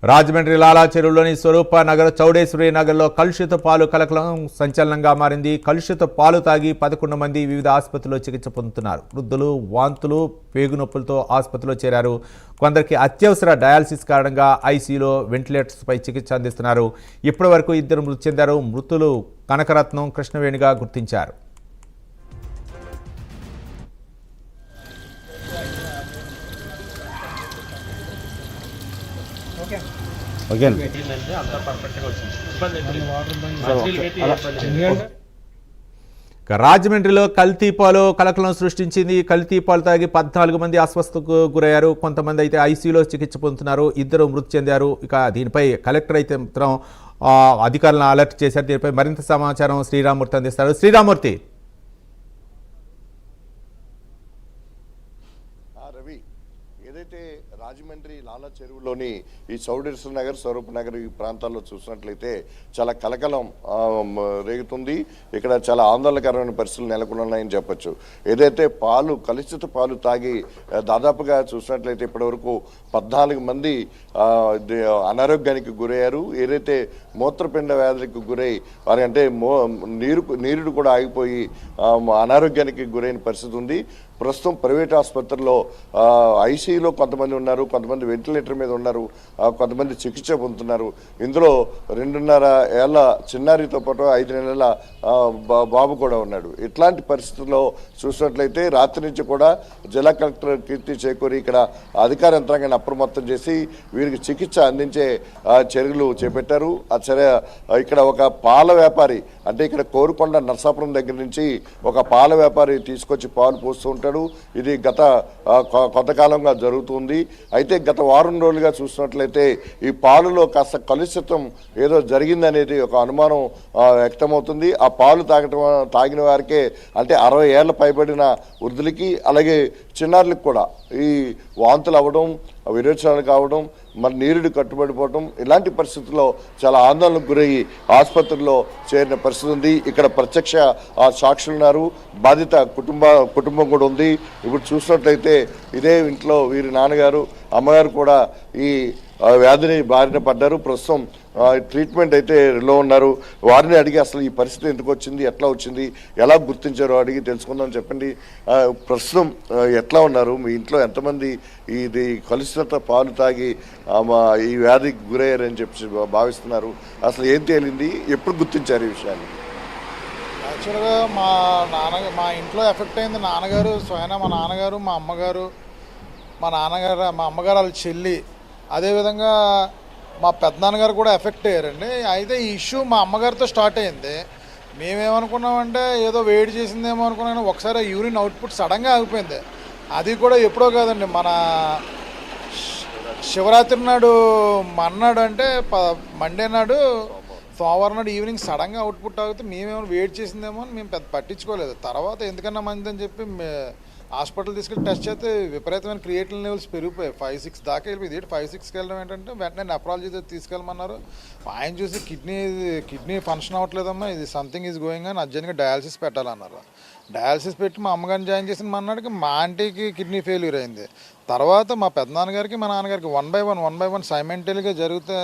రాజమండ్రి లాలా చెరువులోని స్వరూప నగర్ చౌడేశ్వరి నగర్లో కలుషిత పాలు కలకలం సంచలనంగా మారింది. కలుషిత పాలు తాగి 11 మంది వివిధ ఆసుపత్రుల్లో చికిత్స పొందుతున్నారు. వృద్ధులు వాంతులు పేగునొప్పులతో ఆసుపత్రిలో చేరారు. కొందరికి అత్యవసర డయాలసిస్ కారణంగా ఐసీయూలో వెంటిలేటర్స్పై చికిత్స అందిస్తున్నారు. ఇప్పటి వరకు 2 మృతి చెందారు. మృతులు కనకరత్నం, కృష్ణవేణిగా గుర్తించారు. రాజమండ్రిలో కల్తీ పాలు కలకలం సృష్టించింది. కల్తీ పాలు తాగి 14 మంది అస్వస్థకు గురయ్యారు. కొంతమంది అయితే ఐసీయూలో చికిత్స పొందుతున్నారు. 2 మృతి చెందారు. ఇక దీనిపై కలెక్టర్ అయితే మాత్రం అధికారులను అలర్ట్ చేశారు. దీనిపై మరింత సమాచారం శ్రీరామూర్తి అందిస్తారు. శ్రీరామూర్తి, రవి, ఏదైతే రాజమండ్రి లాలా చెరువులోని ఈ చౌడేశ్వరి నగర్, స్వరూప్ నగర్ ఈ ప్రాంతాల్లో చూసినట్లయితే చాలా కలకలం రేగుతుంది. ఇక్కడ చాలా ఆందోళనకరమైన పరిస్థితులు నెలకొన్నాయని చెప్పొచ్చు. ఏదైతే కలుషిత పాలు తాగి దాదాపుగా చూసినట్లయితే ఇప్పటివరకు 14 మంది అనారోగ్యానికి గురయ్యారు. ఏదైతే మూత్రపిండ వ్యాధులకు గురై వారి అంటే నీరుడు కూడా ఆగిపోయి అనారోగ్యానికి గురైన పరిస్థితి ఉంది. ప్రస్తుతం ప్రైవేట్ ఆసుపత్రుల్లో ఐసీయూలో కొంతమంది ఉన్నారు, కొంతమంది వెంటిలేటర్ మీద ఉన్నారు, కొంతమంది చికిత్స పొందుతున్నారు. ఇందులో 2.5 ఏళ్ల చిన్నారితో పాటు 5 నెలల బాబు కూడా ఉన్నాడు. ఇట్లాంటి పరిస్థితుల్లో చూసినట్లయితే రాత్రి నుంచి కూడా జిల్లా కలెక్టర్ కీర్తి చేకూరి ఇక్కడ అధికార యంత్రాంగాన్ని అప్రమత్తం చేసి వీరికి చికిత్స అందించే చర్యలు చేపట్టారు. ఇక్కడ ఒక పాల వ్యాపారి అంటే ఇక్కడ కోరుకొండ నర్సాపురం దగ్గర నుంచి ఒక పాల వ్యాపారి తీసుకొచ్చి పాలు పోస్తూ ఉంటాడు. ఇది కొంతకాలంగా జరుగుతుంది. అయితే గత వారం రోజులుగా చూసినట్లయితే ఈ పాలులో కాస్త కలుషితం ఏదో జరిగిందనేది ఒక అనుమానం వ్యక్తమవుతుంది. ఆ పాలు తాగిన వారికే అంటే 60 ఏళ్ల పైబడిన వృద్ధులకి అలాగే చిన్నారులకు కూడా ఈ వాంతులు అవ్వడం, విరోచనాలు కావడం, మరి నీరుడు కట్టుబడిపోవడం, ఇలాంటి పరిస్థితుల్లో చాలా ఆందోళనకు గురయ్యి ఆసుపత్రిలో చేరిన పరిస్థితి ఉంది. ఇక్కడ ప్రత్యక్ష సాక్షులు ఉన్నారు, బాధిత కుటుంబం కూడా ఉంది. ఇప్పుడు చూసినట్లయితే ఇదే ఇంట్లో వీరి నాన్నగారు, అమ్మగారు కూడా ఈ వ్యాధిని బారిన పడ్డారు. ప్రస్తుతం ట్రీట్మెంట్ అయితే లో ఉన్నారు. వారిని అడిగి అసలు ఈ పరిస్థితి ఎందుకు వచ్చింది, ఎట్లా వచ్చింది, ఎలా గుర్తించారో అడిగి తెలుసుకుందాం. చెప్పండి, ప్రస్తుతం ఎట్లా ఉన్నారు? మీ ఇంట్లో ఎంతమంది ఇది కలుషిత పాలు తాగి ఈ వ్యాధికి గురయ్యారని చెప్పి భావిస్తున్నారు? అసలు ఏం తేలింది, ఎప్పుడు గుర్తించారు ఈ విషయాన్ని? యాక్చువల్గా మా ఇంట్లో ఎఫెక్ట్ అయింది నాన్నగారు స్వయం, మా నాన్నగారు, మా అమ్మగారు, మా అమ్మగారు వాళ్ళ చెల్లి, అదేవిధంగా మా పెద్దనాన్నగారు కూడా ఎఫెక్ట్ అయ్యారండి. అయితే ఈ ఇష్యూ మా అమ్మగారితో స్టార్ట్ అయింది. మేమేమనుకున్నామంటే ఏదో వేడి చేసిందేమో అనుకున్నాను. ఒకసారి యూరిన్ అవుట్పుట్ సడన్గా ఆగిపోయింది. అది కూడా ఎప్పుడో కాదండి, మన శివరాత్రి నాడు మన్నాడు అంటే మండే నాడు సోమవారం నాడు ఈవినింగ్ సడన్గా అవుట్పుట్ ఆగితే మేమేమైనా వేడి చేసిందేమో అని మేము పెద్ద పట్టించుకోలేదు. తర్వాత ఎందుకన్నా మంచిదని చెప్పి హాస్పిటల్ తీసుకెళ్ళి టెస్ట్ చేస్తే విపరీతమైన క్రియేటిన్ లెవెల్స్ పెరిగిపోయాయి. 5-6 దాకా వెళ్ళిపోయింది. 5-6కి వెళ్ళడం ఏంటంటే వెంటనే నెఫ్రాలజీ తీసుకెళ్ళమన్నారు. ఆయన చూసి కిడ్నీ ఫంక్షన్ అవ్వట్లేదమ్మా, ఇది సంథింగ్ ఈజ్ గోయింగ్ అని అర్జెంట్గా డయాలసిస్ పెట్టాలన్నారు. డయాలసిస్ పెట్టి మా అమ్మగారిని జాయిన్ చేసిన మన్నాడికి మా ఆంటీకి కిడ్నీ ఫెయిల్యూర్ అయింది. తర్వాత మా పెద్దనాన్నగారికి, మా నాన్నగారికి 1 by 1 సైమెంటల్గా జరిగితే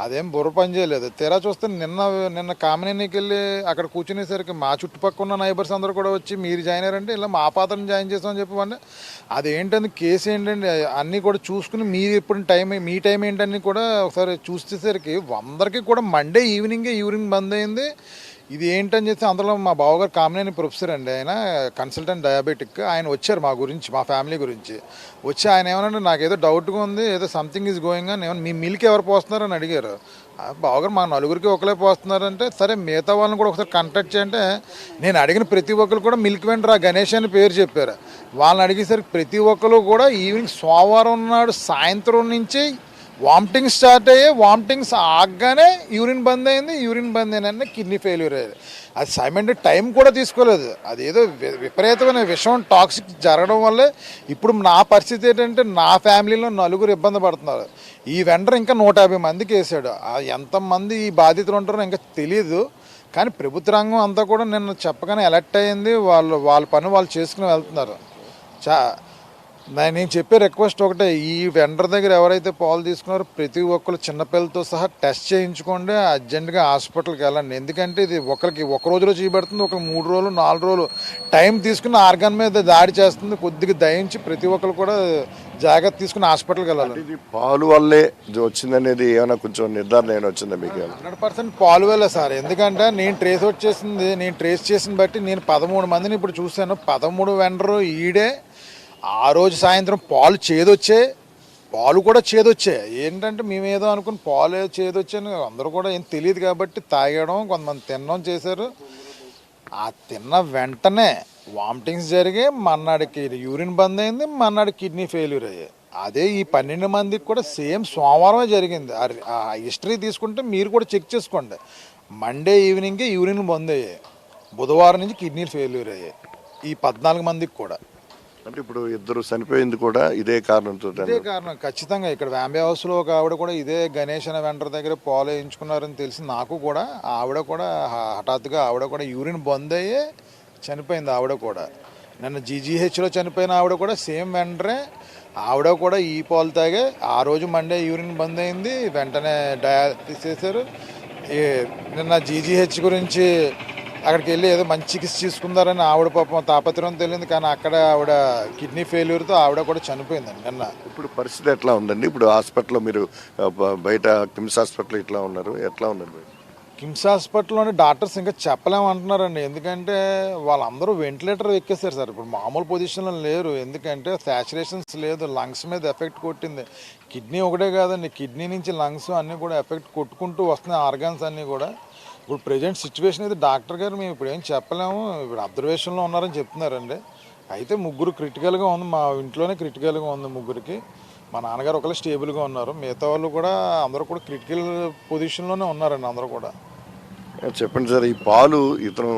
అదేం బుర్ర పని చేయలేదు. తీరా చూస్తే నిన్న కామినేనికి వెళ్ళి అక్కడ కూర్చునేసరికి మా చుట్టుపక్కల ఉన్న నైబర్స్ అందరూ కూడా వచ్చి మీరు జాయిన్ అయ్యారంటే ఇలా మా పాత్రను జాయిన్ చేస్తామని చెప్పి అదేంటండి కేసు ఏంటండి అన్నీ కూడా చూసుకుని మీరు ఇప్పుడు మీ టైం ఏంటని కూడా ఒకసారి చూసేసరికి అందరికీ కూడా మండే ఈవినింగే యూరిన్ బంద్ అయింది. ఇది ఏంటని చెప్పి అందులో మా బావగారు కామినేని ప్రొఫెసర్ అండి, ఆయన కన్సల్టెంట్ డయాబెటిక్. ఆయన వచ్చారు మా గురించి, మా ఫ్యామిలీ గురించి వచ్చి ఆయన ఏమన్నా నాకు ఏదో డౌట్గా ఉంది, ఏదో సంథింగ్ ఈజ్ గోయింగ్ అని మీ మిల్క్ ఎవరు పోస్తున్నారని అడిగారు. బావగారు మా నలుగురికి ఒకలే పోస్తున్నారంటే సరే మిగతా వాళ్ళని కూడా ఒకసారి కాంటాక్ట్ చేయంటే నేను అడిగిన ప్రతి ఒక్కరు కూడా మిల్క్ వెండర్ గణేష్ అని పేరు చెప్పారు. వాళ్ళని అడిగేసరికి ప్రతి ఒక్కరు కూడా ఈవినింగ్ సోమవారం నాడు సాయంత్రం నుంచి వామిటింగ్స్ స్టార్ట్ అయ్యాయి. వామిటింగ్స్ ఆగగానే యూరిన్ బంద్ అయింది. యూరిన్ బంద్ అయినా కిడ్నీ ఫెయిల్యూర్ అయ్యేది. అది సైమెంటెడ్ టైం కూడా తీసుకోలేదు. అదేదో విపరీతమైన విషయం టాక్సిక్ జరగడం వల్లే ఇప్పుడు నా పరిస్థితి ఏంటంటే నా ఫ్యామిలీలో 4 ఇబ్బంది పడుతున్నారు. ఈ వెండర్ ఇంకా 150 మందికి వేసాడు. ఎంతమంది ఈ బాధితులు ఉంటారో ఇంకా తెలియదు. కానీ ప్రభుత్వ రంగం అంతా కూడా నిన్న చెప్పగానే అలర్ట్ అయ్యింది. వాళ్ళ పని వాళ్ళు చేసుకుని వెళ్తున్నారు. నేను చెప్పే రిక్వెస్ట్ ఒకటే, ఈ వెండర్ దగ్గర ఎవరైతే పాలు తీసుకున్నారో ప్రతి ఒక్కరు చిన్నపిల్లలతో సహా టెస్ట్ చేయించుకోండి, అర్జెంటుగా హాస్పిటల్కి వెళ్ళండి. ఎందుకంటే ఇది ఒకరికి ఒక రోజులో చేయబడుతుంది, ఒకరు 3 రోజులు 4 రోజులు టైం తీసుకుని ఆర్గాన్ మీద దాడి చేస్తుంది. కొద్దిగా దయించి ప్రతి ఒక్కరు కూడా జాగ్రత్త తీసుకుని హాస్పిటల్కి వెళ్ళాలి. ఇది పాలు వల్లే ఇది వచ్చిందనేది ఏమైనా కొంచెం నిర్ధారణ ఏమైనా వచ్చిందా మీకు? 100% పాలు వల్లే సార్. ఎందుకంటే నేను ట్రేస్ చేసిన బట్టి నేను 13 మందిని ఇప్పుడు చూశాను. 13 వెండరు ఈడే ఆ రోజు సాయంత్రం పాలు కూడా చేదొచ్చాయి. ఏంటంటే మేము ఏదో అనుకుని పాలు చేదొచ్చాను, అందరూ కూడా ఏం తెలియదు కాబట్టి తాగడం, కొంతమంది తినడం చేశారు. ఆ తిన్న వెంటనే వామిటింగ్స్ జరిగాయి, మన్నాడికి యూరిన్ బంద్ అయింది, మన్నాడు కిడ్నీ ఫెయిల్యూర్ అయ్యాయి. అదే ఈ 12 మందికి కూడా సేమ్ సోమవారమే జరిగింది. ఆ హిస్టరీ తీసుకుంటే మీరు కూడా చెక్ చేసుకోండి. మండే ఈవినింగ్కి యూరిన్ బంద్ అయ్యాయి, బుధవారం నుంచి కిడ్నీలు ఫెయిల్యూర్ అయ్యాయి ఈ 14 మందికి కూడా. అంటే ఇప్పుడు ఇద్దరు చనిపోయింది కూడా ఇదే కారణంతో? ఇదే కారణం ఖచ్చితంగా. ఇక్కడ వ్యాంబే హౌస్లో ఒక ఆవిడ కూడా ఇదే గణేష్ అనే వెంటర్ దగ్గర పాలు వేయించుకున్నారని తెలిసి నాకు కూడా. ఆవిడ కూడా హఠాత్తుగా ఆవిడ కూడా యూరిన్ బంద్ అయ్యి చనిపోయింది. ఆవిడ కూడా నిన్న జీజీహెచ్లో చనిపోయిన ఆవిడ కూడా సేమ్ వెంటరే. ఆవిడ కూడా ఈ పాలు తాగే ఆ రోజు మండే యూరిన్ బంద్ అయింది, వెంటనే డయాలిసిస్ చేశారు. నిన్న జీజీహెచ్ గురించి అక్కడికి వెళ్ళి ఏదో మంచి చికిత్స తీసుకుందారని ఆవిడ పాపం తాపత్రయం తెలియదు, కానీ అక్కడ ఆవిడ కిడ్నీ ఫెయిల్యూర్తో ఆవిడ కూడా చనిపోయిందండి నిన్న. ఇప్పుడు పరిస్థితి ఎట్లా ఉందండి? ఇప్పుడు హాస్పిటల్లో మీరు బయట కిమ్స్ హాస్పిటల్ ఇట్లా ఉన్నారు, ఎట్లా ఉందండి? కిమ్స్ హాస్పిటల్లోని డాక్టర్స్ ఇంకా చెప్పలేమంటున్నారండి. ఎందుకంటే వాళ్ళందరూ వెంటిలేటర్ ఎక్కేశారు సార్. ఇప్పుడు మామూలు పొజిషన్లో లేరు, ఎందుకంటే సాచురేషన్స్ లేదు, లంగ్స్ మీద ఎఫెక్ట్ కొట్టింది. కిడ్నీ ఒకటే కాదండి, కిడ్నీ నుంచి లంగ్స్ అన్నీ కూడా ఎఫెక్ట్ కొట్టుకుంటూ వస్తున్నాయి, ఆర్గాన్స్ అన్నీ కూడా. ఇప్పుడు ప్రజెంట్ సిచ్యువేషన్ అయితే డాక్టర్ గారు మేము ఇప్పుడు ఏం చెప్పలేము, ఇప్పుడు అబ్జర్వేషన్లో ఉన్నారని చెప్తున్నారండి. అయితే 3 క్రిటికల్గా ఉంది, మా ఇంట్లోనే క్రిటికల్గా ఉంది 3కి. మా నాన్నగారు ఒకళ్ళు స్టేబుల్గా ఉన్నారు, మిగతా వాళ్ళు కూడా అందరూ కూడా క్రిటికల్ పొజిషన్లోనే ఉన్నారండి అందరూ కూడా. చెప్పండి సార్, ఈ పాలు ఇతను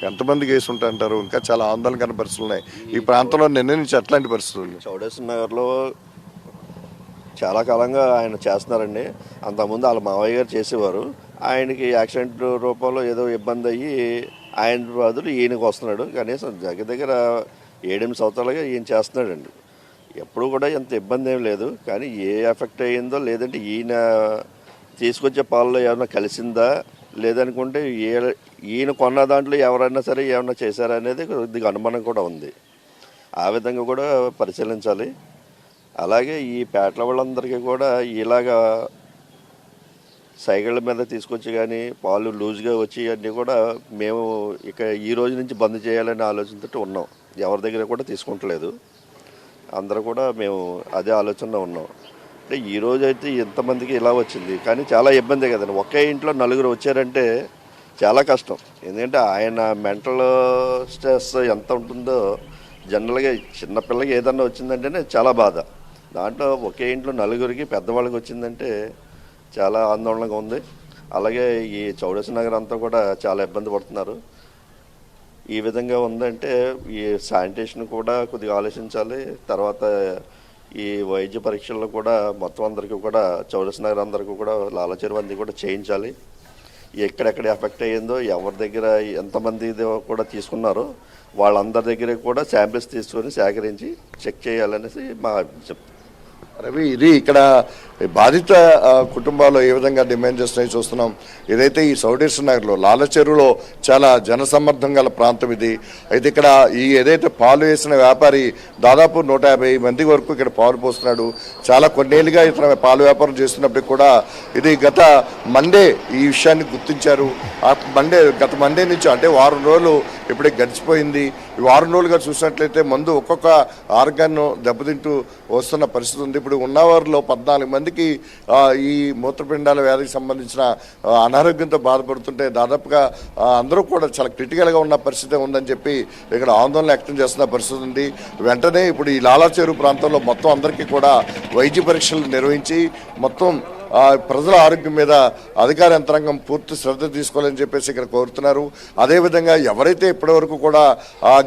ఎంతమందికి వేసి ఉంటారంటారు? ఇంకా చాలా ఆందోళనకర పరిస్థితులు ఉన్నాయి ఈ ప్రాంతంలో. నిన్న నుంచి ఎట్లాంటి పరిస్థితులు? చౌడేశ్వర నగర్లో చాలా కాలంగా ఆయన చేస్తున్నారండి. అంతకుముందు వాళ్ళ మావయ్య గారు చేసేవారు. ఆయనకి యాక్సిడెంట్ రూపంలో ఏదో ఇబ్బంది అయ్యి ఆయన బదులు ఈయనకు వస్తున్నాడు. కనీసం దగ్గర 7-8 సంవత్సరాలుగా ఈయన చేస్తున్నాడండి. ఎప్పుడు కూడా ఎంత ఇబ్బంది ఏం లేదు, కానీ ఏ ఎఫెక్ట్ అయ్యిందో లేదంటే ఈయన తీసుకొచ్చే పాలలో ఏమైనా కలిసిందా లేదనుకుంటే ఈయన కొన్న దాంట్లో ఎవరైనా సరే ఏమైనా చేశారా అనేది కొద్దిగా అనుమానం కూడా ఉంది. ఆ విధంగా కూడా పరిశీలించాలి. అలాగే ఈ పేటల వాళ్ళందరికీ కూడా ఇలాగా సైకిళ్ళ మీద తీసుకొచ్చి కానీ పాలు లూజ్గా వచ్చి అన్నీ కూడా మేము ఇక ఈ రోజు నుంచి బంద్ చేయాలనే ఆలోచనతో ఉన్నాం. ఎవరి దగ్గర కూడా తీసుకుంటలేదు, అందరూ కూడా మేము అదే ఆలోచనలో ఉన్నాం. అంటే ఈరోజు అయితే ఎంతమందికి ఇలా వచ్చింది, కానీ చాలా ఇబ్బంది కదండి. ఒకే ఇంట్లో 4 వచ్చారంటే చాలా కష్టం. ఎందుకంటే ఆయన మెంటల్ స్ట్రెస్ ఎంత ఉంటుందో జనరల్గా చిన్నపిల్లకి ఏదన్నా వచ్చిందంటేనే చాలా బాధ. దాంట్లో ఒకే ఇంట్లో 4కి పెద్దవాళ్ళకి వచ్చిందంటే చాలా ఆందోళనగా ఉంది. అలాగే ఈ చౌడేశ్వర నగర్ అంతా కూడా చాలా ఇబ్బంది పడుతున్నారు. ఈ విధంగా ఉందంటే ఈ శానిటేషన్ కూడా కొద్దిగా ఆలోచించాలి. తర్వాత ఈ వైద్య పరీక్షల్లో కూడా మొత్తం అందరికీ కూడా చౌడేశ్వర నగర్ అందరికీ కూడా లాలచెరువు అన్నీ కూడా చేయించాలి. ఎక్కడెక్కడ ఎఫెక్ట్ అయ్యిందో ఎవరి దగ్గర ఎంతమంది కూడా తీసుకున్నారో వాళ్ళందరి దగ్గర కూడా శాంపిల్స్ తీసుకొని సేకరించి చెక్ చేయాలనేసి మా చెప్తాం. రవి, ఇది ఇక్కడ బాధిత కుటుంబాలు ఏ విధంగా డిమాండ్ చేస్తున్నాయి చూస్తున్నాం. ఏదైతే ఈ చౌడేశ్వర నగర్లో లాలచెరువులో చాలా జనసమ్మర్దం గల ప్రాంతం ఇది. అయితే ఇక్కడ ఈ ఏదైతే పాలు వేసిన వ్యాపారి దాదాపు 150 మంది వరకు ఇక్కడ పాలు పోస్తున్నాడు. చాలా కొన్నేళ్ళుగా ఇతను పాలు వ్యాపారం చేస్తున్నప్పటికి కూడా ఇది గత మండే ఈ విషయాన్ని గుర్తించారు. ఆ గత మండే నుంచి అంటే వారం రోజులు ఇప్పటికి గడిచిపోయింది. ఈ వారం రోజులుగా చూసినట్లయితే మందు ఒక్కొక్క ఆర్గాన్ దెబ్బతింటూ వస్తున్న పరిస్థితి ఉంది. ఇప్పుడు ఉన్నవారిలో 14 మందికి ఈ మూత్రపిండాల వ్యాధికి సంబంధించిన అనారోగ్యంతో బాధపడుతుంటే దాదాపుగా అందరూ కూడా చాలా క్రిటికల్గా ఉన్న పరిస్థితి ఉందని చెప్పి ఇక్కడ ఆందోళన వ్యక్తం చేస్తున్న పరిస్థితి ఉంది. వెంటనే ఇప్పుడు ఈ లాలాచెరువు ప్రాంతంలో మొత్తం అందరికీ కూడా వైద్య పరీక్షలు నిర్వహించి మొత్తం ప్రజల ఆరోగ్యం మీద అధికార యంత్రాంగం పూర్తి శ్రద్ధ తీసుకోవాలని చెప్పేసి ఇక్కడ కోరుతున్నారు. అదేవిధంగా ఎవరైతే ఇప్పటివరకు కూడా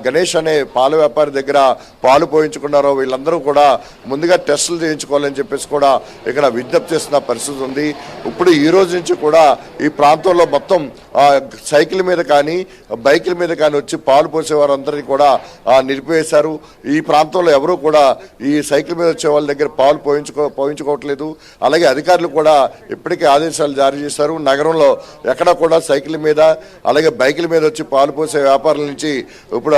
గణేష్ అనే పాల వ్యాపారి దగ్గర పాలు పోయించుకున్నారో వీళ్ళందరూ కూడా ముందుగా టెస్టులు చేయించుకోవాలని చెప్పేసి కూడా ఇక్కడ విజ్ఞప్తి చేస్తున్న పరిస్థితి ఉంది. ఇప్పుడు ఈ రోజు నుంచి కూడా ఈ ప్రాంతంలో మొత్తం సైకిల్ మీద కానీ బైకుల మీద కానీ వచ్చి పాలు పోసే వారందరినీ కూడా నిలిపివేశారు. ఈ ప్రాంతంలో ఎవరూ కూడా ఈ సైకిల్ మీద వచ్చే వాళ్ళ దగ్గర పాలు పోయించుకోవట్లేదు. అలాగే అధికారులు కూడా ఇప్పటికే ఆదేశాలు జారీ చేశారు. నగరంలో ఎక్కడ కూడా సైకిల్ మీద అలాగే బైకుల మీద వచ్చి పాలు పోసే వ్యాపారుల నుంచి ఇప్పుడు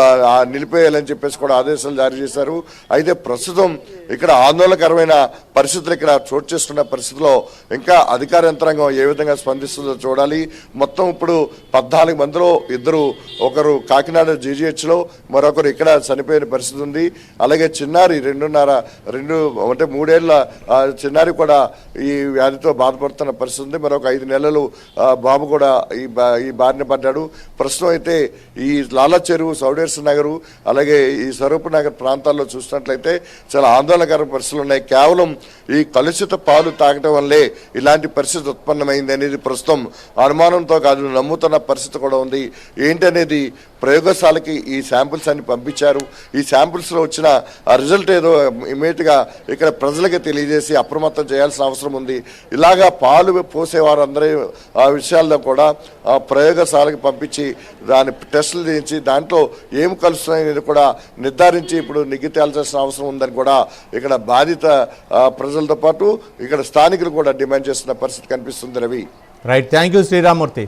నిలిపేయాలని చెప్పేసి కూడా ఆదేశాలు జారీ చేశారు. అయితే ప్రస్తుతం ఇక్కడ ఆందోళనకరమైన పరిస్థితులు ఇక్కడ చోటు చేస్తున్న పరిస్థితిలో ఇంకా అధికార యంత్రాంగం ఏ విధంగా స్పందిస్తుందో చూడాలి. మొత్తం ఇప్పుడు 14 మందిలో ఒకరు కాకినాడ జీజీహెచ్లో మరొకరు ఇక్కడ చనిపోయిన పరిస్థితి ఉంది. అలాగే చిన్నారి 3 ఏళ్ల చిన్నారి కూడా ఈ వ్యాధితో బాధపడుతున్న పరిస్థితి ఉంది. మరొక 5 నెలలు బాబు కూడా ఈ బారిన పడ్డాడు. ప్రస్తుతం అయితే ఈ లాలా చెరువు, సౌడేర్స్ నగరు అలాగే ఈ స్వరూప్ నగర్ ప్రాంతాల్లో చూసినట్లయితే చాలా ఆందోళనకర పరిస్థితులు ఉన్నాయి. కేవలం ఈ కలుషిత పాలు తాగటం వల్లే ఇలాంటి పరిస్థితి ఉత్పన్నమైంది అనేది ప్రస్తుతం అనుమానంతో కాదు నమ్ముతున్న పరిస్థితి కూడా ఉంది. ఏంటనేది ప్రయోగశాలకి ఈ శాంపుల్స్ అన్ని పంపించారు. ఈ శాంపుల్స్లో వచ్చిన రిజల్ట్ ఏదో ఇమీడియట్గా ఇక్కడ ప్రజలకి తెలియజేసి అప్రమత్తం చేయాల్సిన అవసరం ఉంది. ఇలాగా పాలు పోసేవారందరి విషయాల్లో కూడా ప్రయోగశాలకి పంపించి దాని టెస్టులు చేయించి దాంట్లో ఏమి కలుస్తున్నాయనేది కూడా నిర్ధారించి ఇప్పుడు నిగ్గు తేల్చాల్సిన అవసరం ఉందని కూడా ఇక్కడ బాధిత ప్రజలతో పాటు ఇక్కడ స్థానికులు కూడా డిమాండ్ చేస్తున్న పరిస్థితి కనిపిస్తుంది. Ravi, right, thank you Sriramurthy.